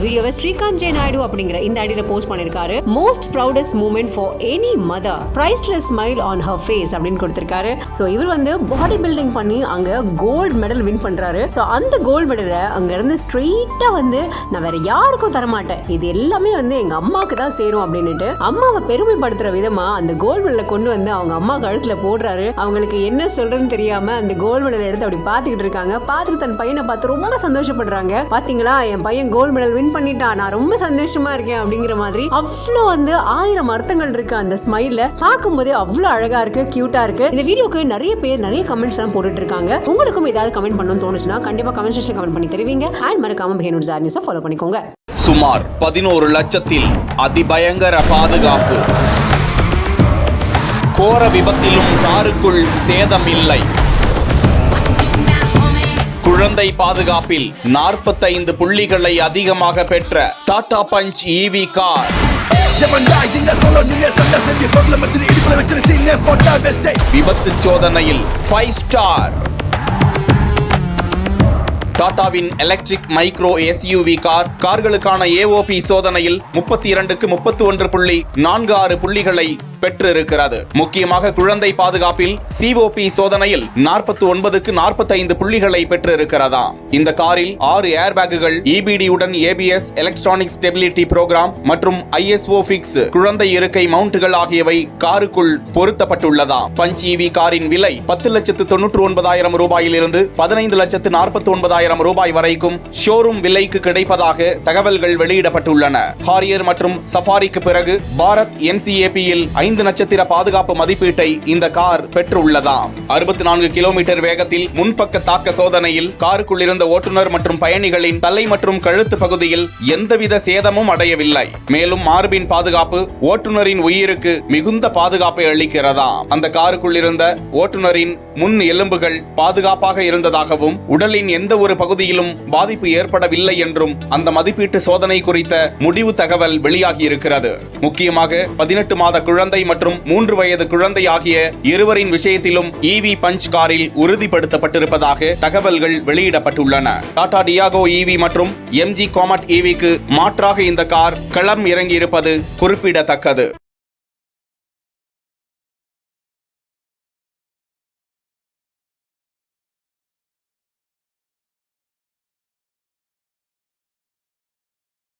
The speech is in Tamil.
இந்த வீடியோவை ஸ்ரீகாந்த் ஜே நாயுடு அப்படிங்கிற இந்த ஐடியில போஸ்ட் பண்ணிருக்காரு. Most proudest moment for any mother, priceless smile on her face அப்படின்னு கொடுத்திருக்காரு. ஸோ இவர் வந்து பாடி பில்டிங் பண்ணி அங்க கோல்டு மெடல் வின் பண்றாரு. ஸோ அந்த கோல்டு மெடலை அங்க இருந்து ஸ்ட்ரெயிட்டா வந்து நான் வேற யாருக்கும் தரமாட்டேன், இது எல்லாமே வந்து எங்க அம்மாவுக்கு தான் சேரும் அப்படின்னுட்டு அம்மாவை பெருமைப்படுத்துற விதமா அந்த கோல்டு மெடலை கொண்டு வந்து அவங்க அம்மா கழுத்துல போடுறாரு. அவங்களுக்கு என்ன சொல்றதுன்னு தெரியாம அந்த கோல்டு மெடல் எடுத்து அப்படி பாத்துக்கிட்டு இருக்காங்க. பார்த்துட்டு தன் பையனை பார்த்து ரொம்ப சந்தோஷப்படுறாங்க. பாத்தீங்களா, என் பையன் கோல்டு மெடல் வின் பண்ணிட்டான், நான் ரொம்ப சந்தோஷமா இருக்கேன் அப்படிங்கிற மாதிரி அவ்வளோ வந்து 1000 அர்த்தங்கள் இருக்கு அந்த ஸ்மைல்ல. பார்க்கும் போதே அவ்வளோ அழகா இருக்கு, கியூட்டா இருக்கு. இந்த வீடியோக்கு நிறைய பேர் நிறைய கமெண்ட்ஸ் எல்லாம் போட்டுட்டு இருக்காங்க. உங்களுக்கும் ஏதாவது கமெண்ட் பண்ணணும்னு தோணுச்சுன்னா கண்டிப்பா கமெண்ட் செக்ஷன்ல கமெண்ட் பண்ணி தெரிவிங்க. அண்ட் மறக்காம பஹேனூர் ஜார் நியூஸை ஃபாலோ பண்ணிக்கோங்க. சுமார் 11 லட்சத்தில் அதிபயங்கர பாதுகாப்பு. கோர விபத்திலும் காருக்குள் சேதம் இல்லை. குழந்தை பாதுகாப்பில் 45 புள்ளிகளை அதிகமாக பெற்ற டாடா பஞ்ச் ஈவி கார். விபத்து சோதனையில் 5 ஸ்டார். டாடாவின் எலக்ட்ரிக் மைக்ரோ எஸ்யூவி கார்களுக்கான AOP சோதனையில் 32க்கு 31.46 புள்ளிகளை பெற்றிருக்கிறது. முக்கியமாக குழந்தை பாதுகாப்பில் COP சோதனையில் 49க்கு 45 புள்ளிகளை பெற்றிருக்கிறதா. இந்த காரில் 6 ஏர்பேக்குகள், EBD உடன் ABS எலக்ட்ரானிக் ஸ்டெபிலிட்டி புரோகிராம் மற்றும் ISO ஃபிக்ஸ் குழந்தை இருக்கை மவுண்ட்கள் ஆகியவை காருக்குள் பொருத்தப்பட்டுள்ளதா. பஞ்ச் EV காரின் விலை 10,99,000 ரூபாயிலிருந்து 15,49,000 ரூபாய் வரைக்கும் ஷோரூம் விலைக்கு கிடைப்பதாக தகவல்கள் வெளியிடப்பட்டுள்ளன. ஹாரியர் மற்றும் சஃபாரிக்கு பிறகு பாரத் NCAP-யில் 5 நட்சத்திர பாதுகாப்பு மதிப்பீட்டை இந்த கார் பெற்றுள்ளதாம். 64 கிலோமீட்டர் வேகத்தில் முன்பக்க தாக்க சோதனையில் காருக்குள் இருந்த ஓட்டுநர் மற்றும் பயணிகளின் தலை மற்றும் கழுத்து பகுதியில் எந்தவித சேதமும் அடையவில்லை. மேலும் மார்பின் பாதுகாப்பு ஓட்டுநரின் உயிருக்கு மிகுந்த பாதுகாப்பை அளிக்கிறதாம். அந்த காருக்குள் இருந்த ஓட்டுநரின் முன் எலும்புகள் பாதுகாப்பாக இருந்ததாகவும் உடலின் எந்த ஒரு பகுதியிலும் பாதிப்பு ஏற்படவில்லை என்றும் அந்த மதிப்பீட்டு சோதனை குறித்த முடிவு தகவல் வெளியாகி இருக்கிறது. முக்கியமாக 18 மாத குழந்தை மற்றும் 3 வயது குழந்தை ஆகிய இருவரின் விஷயத்திலும் EV பஞ்ச் காரில் உறுதிப்படுத்தப்பட்டிருப்பதாக தகவல்கள் வெளியிடப்பட்டுள்ளன. டாடா டியாகோ EV மற்றும் MG காமெட் EVக்கு மாற்றாக இந்த கார் களம் இறங்கியிருப்பது குறிப்பிடத்தக்கது.